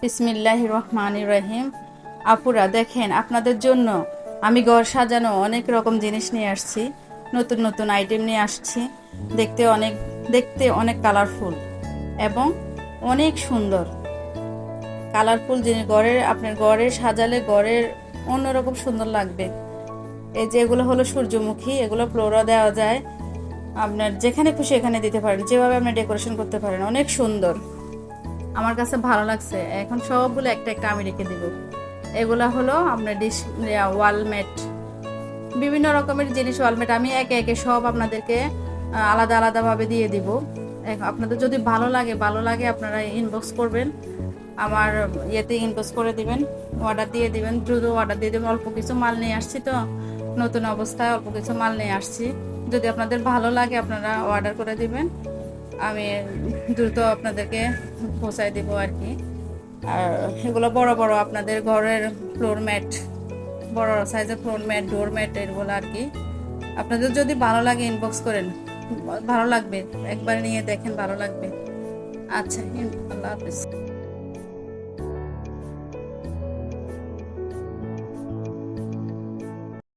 বিসমিল্লাহির রহমানির রহিম। আপুরা দেখেন, আপনাদের জন্য আমি ঘর সাজানো অনেক রকম জিনিস নিয়ে আসছি, নতুন নতুন আইটেম নিয়ে আসছি। দেখতে অনেক কালারফুল এবং অনেক সুন্দর। কালারফুল জিনিস আপনার ঘরে সাজালে ঘরের অন্যরকম সুন্দর লাগবে। এই যে এগুলো হলো সূর্যমুখী, এগুলো ফ্লোরা দেওয়া যায়, আপনার যেখানে খুশি এখানে দিতে পারেন, যেভাবে আপনি ডেকোরেশন করতে পারেন। অনেক সুন্দর, আমার কাছে ভালো লাগছে। এখন সবগুলো একটা একটা আমি রেখে দিব। এগুলা হলো আপনার ওয়ালমেট, বিভিন্ন রকমের জিনিস ওয়ালমেট। আমি একে একে সব আপনাদেরকে আলাদা আলাদাভাবে দিয়ে দিব। আপনাদের যদি ভালো লাগে আপনারা ইনবক্স করবেন, আমার ইয়েতে ইনবক্স করে দিবেন, অর্ডার দিয়ে দিবেন, দ্রুত অর্ডার দিয়ে দেবেন। অল্প কিছু মাল নিয়ে আসছি তো, নতুন অবস্থায় অল্প কিছু মাল নিয়ে আসছি। যদি আপনাদের ভালো লাগে আপনারা অর্ডার করে দিবেন, আমি দ্রুত আপনাদেরকে পৌঁছায় দিব আর কি। আর এগুলো বড় বড় আপনাদের ঘরের ফ্লোর ম্যাট, বড় সাইজের ফ্লোর ম্যাট, ডোর ম্যাট, এগুলো আর কি। আপনাদের যদি ভালো লাগে ইনবক্স করেন, ভালো লাগবে, একবার নিয়ে দেখেন, ভালো লাগবে। আচ্ছা, আল্লাহ হাফেজ।